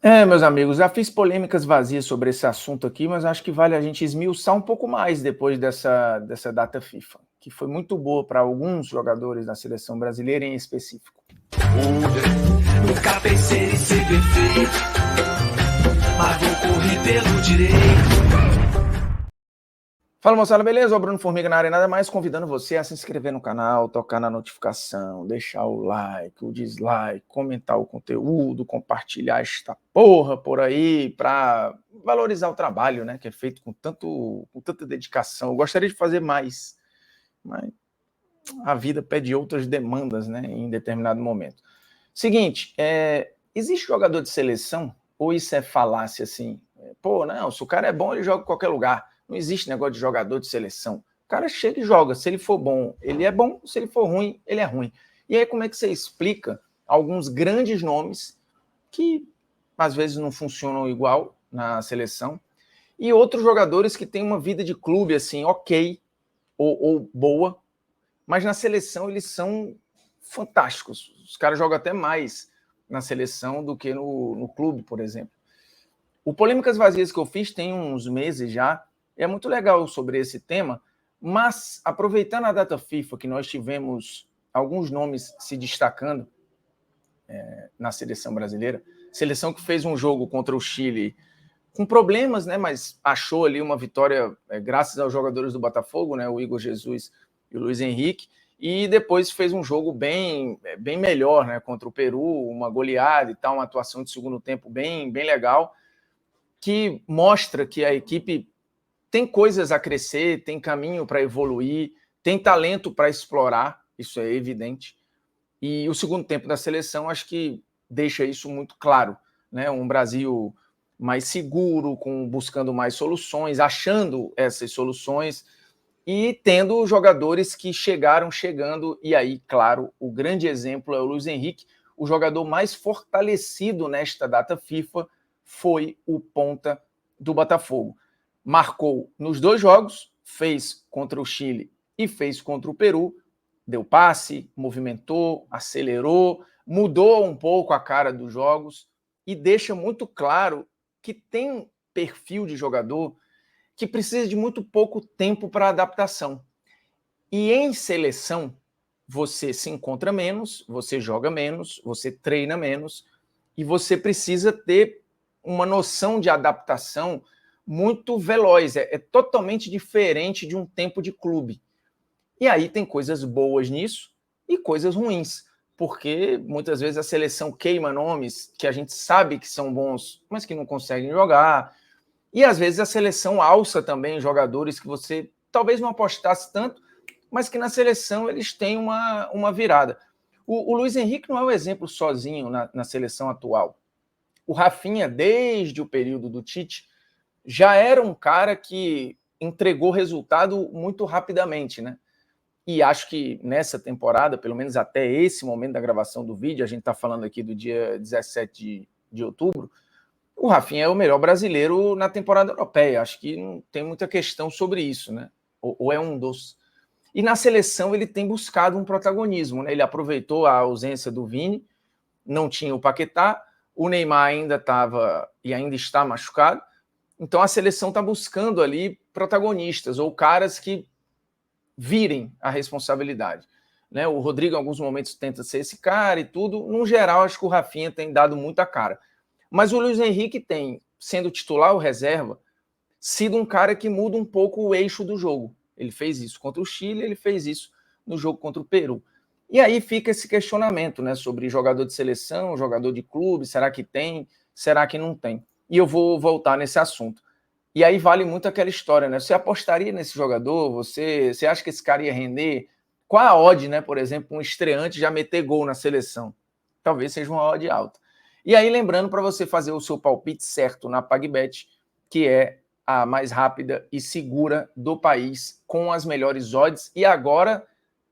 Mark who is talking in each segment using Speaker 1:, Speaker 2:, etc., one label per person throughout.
Speaker 1: Meus amigos, já fiz polêmicas vazias sobre esse assunto aqui, mas acho que vale a gente esmiuçar um pouco mais depois dessa data FIFA, que foi muito boa para alguns jogadores da seleção brasileira em específico.
Speaker 2: Nunca pensei em ser perfeito, mas vou correr pelo direito.
Speaker 1: Fala moçada, beleza? O Bruno Formiga na área, nada mais convidando você a se inscrever no canal, tocar na notificação, deixar o like, o dislike, comentar o conteúdo, compartilhar esta porra por aí para valorizar o trabalho, né, que é feito com tanta dedicação. Eu gostaria de fazer mais, mas a vida pede outras demandas, né, em determinado momento. Seguinte, existe jogador de seleção ou isso é falácia assim? Pô, não, se o cara é bom, ele joga em qualquer lugar. Não existe negócio de jogador de seleção. O cara chega e joga. Se ele for bom, ele é bom. Se ele for ruim, ele é ruim. E aí, como é que você explica alguns grandes nomes que às vezes não funcionam igual na seleção e outros jogadores que têm uma vida de clube assim, ok, ou boa, mas na seleção eles são fantásticos. Os caras jogam até mais na seleção do que no clube, por exemplo. O Polêmicas Vazias que eu fiz tem uns meses já, é muito legal sobre esse tema, mas aproveitando a data FIFA, que nós tivemos alguns nomes se destacando na seleção brasileira, seleção que fez um jogo contra o Chile com problemas, né, mas achou ali uma vitória graças aos jogadores do Botafogo, né, o Igor Jesus e o Luiz Henrique, e depois fez um jogo bem melhor, né, contra o Peru, uma goleada e tal, uma atuação de segundo tempo bem legal, que mostra que a equipe tem coisas a crescer, tem caminho para evoluir, tem talento para explorar, isso é evidente. E o segundo tempo da seleção acho que deixa isso muito claro, né? Um Brasil mais seguro, buscando mais soluções, achando essas soluções e tendo jogadores que chegaram chegando. E aí, claro, o grande exemplo é o Luiz Henrique, o jogador mais fortalecido nesta data FIFA foi o ponta do Botafogo. Marcou nos dois jogos, fez contra o Chile e fez contra o Peru, deu passe, movimentou, acelerou, mudou um pouco a cara dos jogos e deixa muito claro que tem perfil de jogador que precisa de muito pouco tempo para adaptação. E em seleção, você se encontra menos, você joga menos, você treina menos e você precisa ter uma noção de adaptação muito veloz. É totalmente diferente de um tempo de clube. E aí tem coisas boas nisso e coisas ruins, porque muitas vezes a seleção queima nomes que a gente sabe que são bons, mas que não conseguem jogar. E às vezes a seleção alça também jogadores que você talvez não apostasse tanto, mas que na seleção eles têm uma virada. O Luiz Henrique não é um exemplo sozinho na seleção atual. O Rafinha, desde o período do Tite, já era um cara que entregou resultado muito rapidamente, né? E acho que nessa temporada, pelo menos até esse momento da gravação do vídeo, a gente está falando aqui do dia 17 de outubro, o Rafinha é o melhor brasileiro na temporada europeia. Acho que não tem muita questão sobre isso, né? Ou é um dos. E na seleção ele tem buscado um protagonismo, né? Ele aproveitou a ausência do Vini, não tinha o Paquetá, o Neymar ainda estava e ainda está machucado, então a seleção está buscando ali protagonistas ou caras que virem a responsabilidade. Né? O Rodrigo, em alguns momentos, tenta ser esse cara e tudo. No geral, acho que o Rafinha tem dado muita cara. Mas o Luiz Henrique tem, sendo titular ou reserva, sido um cara que muda um pouco o eixo do jogo. Ele fez isso contra o Chile, ele fez isso no jogo contra o Peru. E aí fica esse questionamento, né, sobre jogador de seleção, jogador de clube, será que tem, será que não tem? E eu vou voltar nesse assunto. E aí vale muito aquela história, né? Você apostaria nesse jogador? Você acha que esse cara ia render? Qual a odd, né? Por exemplo, um estreante já meter gol na seleção? Talvez seja uma odd alta. E aí, lembrando para você fazer o seu palpite certo na PagBet, que é a mais rápida e segura do país, com as melhores odds, e agora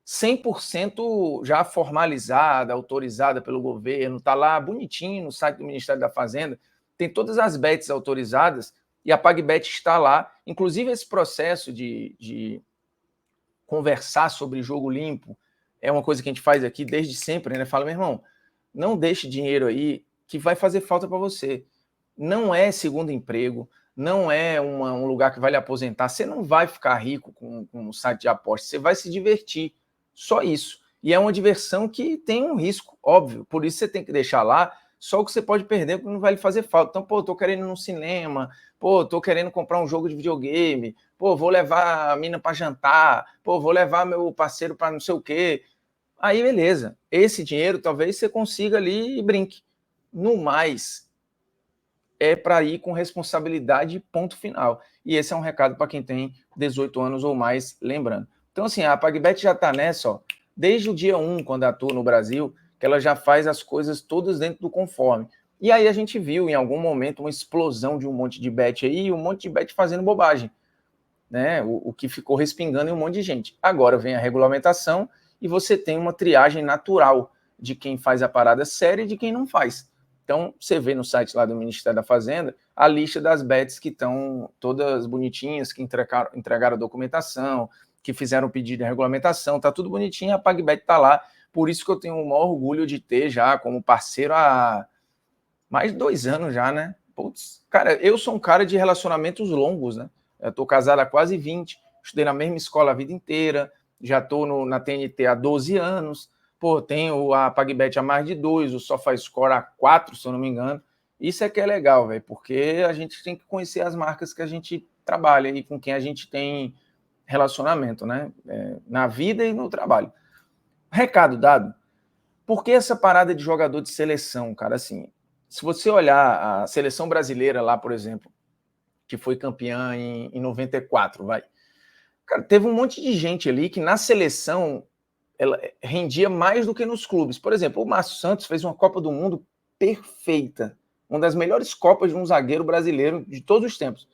Speaker 1: 100% já formalizada, autorizada pelo governo, está lá bonitinho no site do Ministério da Fazenda, tem todas as bets autorizadas, e a PagBet está lá. Inclusive, esse processo de conversar sobre jogo limpo é uma coisa que a gente faz aqui desde sempre, né? Fala, meu irmão, não deixe dinheiro aí que vai fazer falta para você. não é segundo emprego, não é um lugar que vai lhe aposentar. Você não vai ficar rico com um site de aposta, você vai se divertir. Só isso. E é uma diversão que tem um risco, óbvio. Por isso você tem que deixar lá só o que você pode perder, porque não vai lhe fazer falta. Então, pô, tô querendo ir no cinema, pô, tô querendo comprar um jogo de videogame, pô, vou levar a mina para jantar, pô, vou levar meu parceiro para não sei o quê. Aí, beleza. Esse dinheiro talvez você consiga ali e brinque. No mais, é para ir com responsabilidade, ponto final. E esse é um recado para quem tem 18 anos ou mais, lembrando. Então, assim, a PagBet já está nessa, ó, desde o dia 1, quando atua no Brasil, que ela já faz as coisas todas dentro do conforme. E aí a gente viu, em algum momento, uma explosão de um monte de bet aí, e um monte de bet fazendo bobagem, né? O que ficou respingando em um monte de gente. Agora vem a regulamentação e você tem uma triagem natural de quem faz a parada séria e de quem não faz. Então, você vê no site lá do Ministério da Fazenda a lista das bets que estão todas bonitinhas, que entregaram a documentação, que fizeram o pedido de regulamentação, tá tudo bonitinho, a PagBet tá lá. Por isso que eu tenho o maior orgulho de ter já como parceiro há mais de 2 anos já, né? Putz, cara, eu sou um cara de relacionamentos longos, né? Eu tô casado há quase 20, estudei na mesma escola a vida inteira, já tô na TNT há 12 anos, pô, tenho a PagBet há mais de 2, o SofaScore há 4, se eu não me engano. Isso é que é legal, velho, porque a gente tem que conhecer as marcas que a gente trabalha e com quem a gente tem relacionamento, né? Na vida e no trabalho. Recado dado. Por que essa parada de jogador de seleção, cara? Assim, se você olhar a seleção brasileira lá, por exemplo, que foi campeã em 94, vai. Cara, teve um monte de gente ali que na seleção ela rendia mais do que nos clubes. Por exemplo, o Márcio Santos fez uma Copa do Mundo perfeita. Uma das melhores Copas de um zagueiro brasileiro de todos os tempos.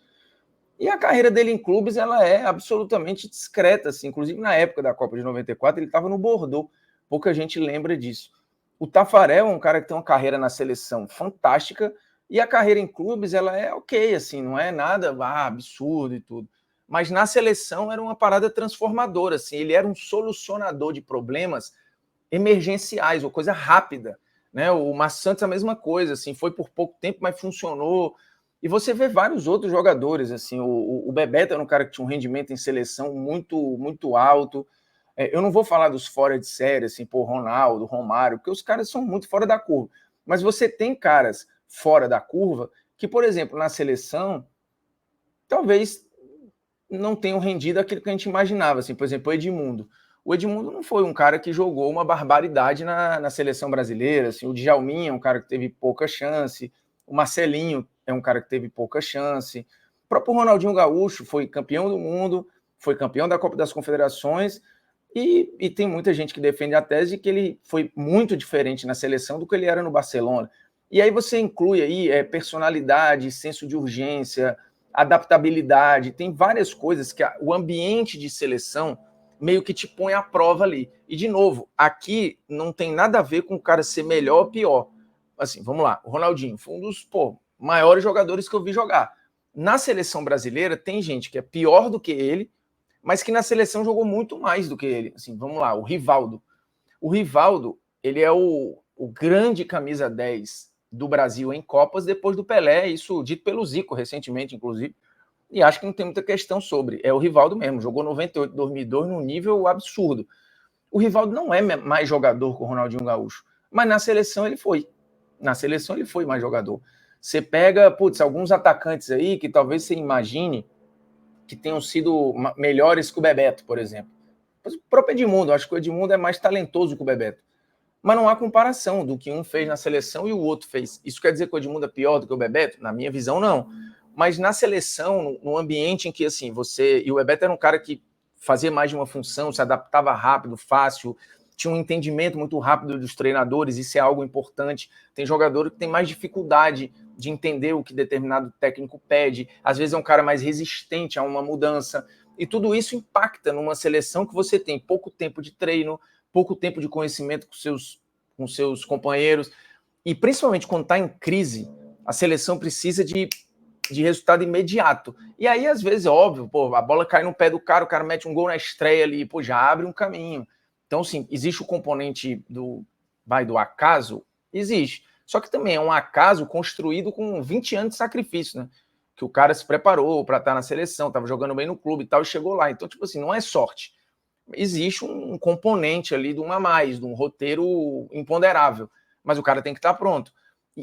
Speaker 1: E a carreira dele em clubes, ela é absolutamente discreta, assim. Inclusive, na época da Copa de 94, ele estava no Bordeaux. Pouca gente lembra disso. O Tafarel é um cara que tem uma carreira na seleção fantástica, e a carreira em clubes, ela é ok, assim, não é nada absurdo e tudo. Mas na seleção era uma parada transformadora, assim. Ele era um solucionador de problemas emergenciais, ou coisa rápida, né? O Márcio Santos a mesma coisa, assim, foi por pouco tempo, mas funcionou. E você vê vários outros jogadores, assim, o Bebeto era um cara que tinha um rendimento em seleção muito alto. Eu não vou falar dos fora de série, assim, pô, Ronaldo, Romário, porque os caras são muito fora da curva. Mas você tem caras fora da curva que, por exemplo, na seleção, talvez não tenham rendido aquilo que a gente imaginava, assim, por exemplo, o Edmundo. O Edmundo não foi um cara que jogou uma barbaridade na seleção brasileira, assim, o Djalminha é um cara que teve pouca chance, o Marcelinho é um cara que teve pouca chance, o próprio Ronaldinho Gaúcho foi campeão do mundo, foi campeão da Copa das Confederações, e tem muita gente que defende a tese de que ele foi muito diferente na seleção do que ele era no Barcelona. E aí você inclui aí personalidade, senso de urgência, adaptabilidade, tem várias coisas que o ambiente de seleção meio que te põe à prova ali. E, de novo, aqui não tem nada a ver com o cara ser melhor ou pior. Assim, vamos lá, o Ronaldinho foi um dos maiores jogadores que eu vi jogar. Na seleção brasileira tem gente que é pior do que ele, mas que na seleção jogou muito mais do que ele. Assim, vamos lá, o Rivaldo. O Rivaldo, ele é o grande camisa 10 do Brasil em Copas depois do Pelé, isso dito pelo Zico recentemente, inclusive, e acho que não tem muita questão sobre. É o Rivaldo mesmo, jogou 98, 2002 num nível absurdo. O Rivaldo não é mais jogador que o Ronaldinho Gaúcho, mas na seleção ele foi. Na seleção ele foi mais jogador. Você pega, alguns atacantes aí que talvez você imagine que tenham sido melhores que o Bebeto, por exemplo. O próprio Edmundo, acho que o Edmundo é mais talentoso que o Bebeto. Mas não há comparação do que um fez na seleção e o outro fez. Isso quer dizer que o Edmundo é pior do que o Bebeto? Na minha visão, não. Mas na seleção, no ambiente em que, assim, você... E o Bebeto era um cara que fazia mais de uma função, se adaptava rápido, fácil, tinha um entendimento muito rápido dos treinadores, isso é algo importante. Tem jogador que tem mais dificuldade de entender o que determinado técnico pede. Às vezes é um cara mais resistente a uma mudança. E tudo isso impacta numa seleção que você tem pouco tempo de treino, pouco tempo de conhecimento com seus companheiros, e principalmente quando está em crise, a seleção precisa de resultado imediato. E aí, às vezes, é óbvio, a bola cai no pé do cara, o cara mete um gol na estreia ali, já abre um caminho. Então, sim, existe o componente do acaso? Existe. Só que também é um acaso construído com 20 anos de sacrifício, né? Que o cara se preparou para estar na seleção, estava jogando bem no clube e tal, e chegou lá. Então, tipo assim, não é sorte. Existe um componente ali de um a mais, de um roteiro imponderável. Mas o cara tem que estar pronto.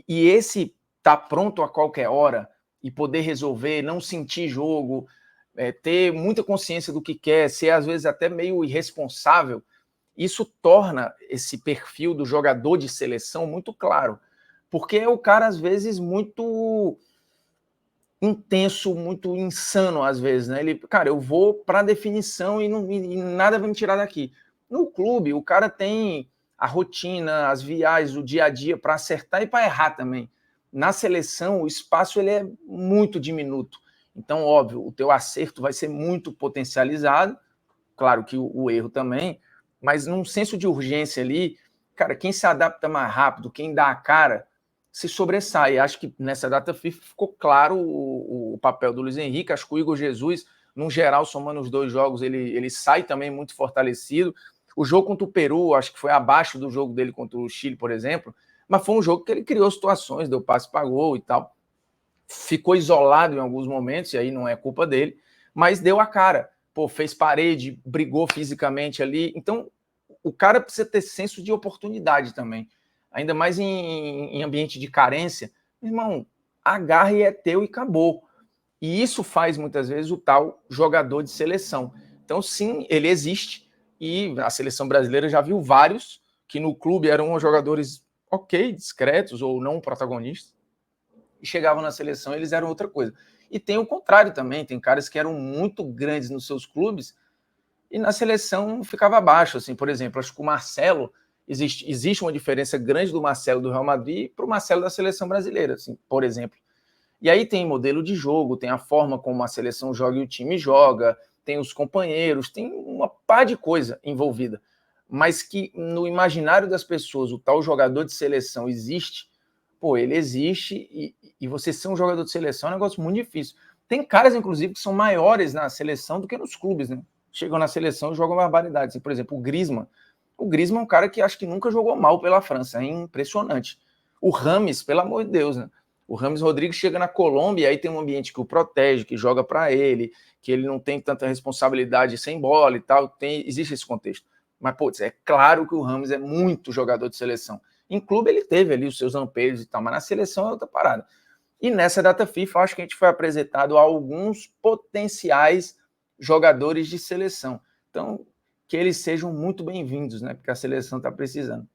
Speaker 1: E esse estar pronto a qualquer hora e poder resolver, não sentir jogo, ter muita consciência do que quer, ser às vezes até meio irresponsável, isso torna esse perfil do jogador de seleção muito claro. Porque é o cara, às vezes, muito intenso, muito insano, às vezes, né? Ele, cara, eu vou para definição e nada vai me tirar daqui. No clube, o cara tem a rotina, as viagens, o dia a dia para acertar e para errar também. Na seleção, o espaço ele é muito diminuto. Então, óbvio, o teu acerto vai ser muito potencializado, claro que o erro também, mas num senso de urgência ali, cara, quem se adapta mais rápido, quem dá a cara, se sobressai. Acho que nessa data FIFA ficou claro o papel do Luiz Henrique. Acho que o Igor Jesus, no geral, somando os dois jogos, ele sai também muito fortalecido. O jogo contra o Peru, acho que foi abaixo do jogo dele contra o Chile, por exemplo, mas foi um jogo que ele criou situações, deu passe para gol e tal. Ficou isolado em alguns momentos, e aí não é culpa dele, mas deu a cara. Pô, fez parede, brigou fisicamente ali. Então, o cara precisa ter senso de oportunidade também. Ainda mais em ambiente de carência. Irmão, agarre é teu e acabou. E isso faz, muitas vezes, o tal jogador de seleção. Então, sim, ele existe. E a seleção brasileira já viu vários que no clube eram jogadores ok, discretos ou não protagonistas. E chegavam na seleção, eles eram outra coisa. E tem o contrário também. Tem caras que eram muito grandes nos seus clubes e na seleção ficava abaixo, assim, por exemplo, acho que o Marcelo, existe uma diferença grande do Marcelo do Real Madrid para o Marcelo da seleção brasileira, assim, por exemplo. E aí tem modelo de jogo, tem a forma como a seleção joga e o time joga, tem os companheiros, tem uma pá de coisa envolvida. Mas que no imaginário das pessoas o tal jogador de seleção existe, pô, ele existe e você ser um jogador de seleção é um negócio muito difícil. Tem caras, inclusive, que são maiores na seleção do que nos clubes, né? Chegam na seleção e jogam barbaridade. Assim, por exemplo, o Griezmann. O Griezmann é um cara que acho que nunca jogou mal pela França. É impressionante. O Rames, pelo amor de Deus, né? O Rames Rodrigues chega na Colômbia e aí tem um ambiente que o protege, que joga para ele, que ele não tem tanta responsabilidade sem bola e tal. Existe esse contexto. Mas, putz, é claro que o Rames é muito jogador de seleção. Em clube ele teve ali os seus lampejos e tal, mas na seleção é outra parada. E nessa data FIFA, acho que a gente foi apresentado a alguns potenciais jogadores de seleção. Então, que eles sejam muito bem-vindos, né? Porque a seleção está precisando.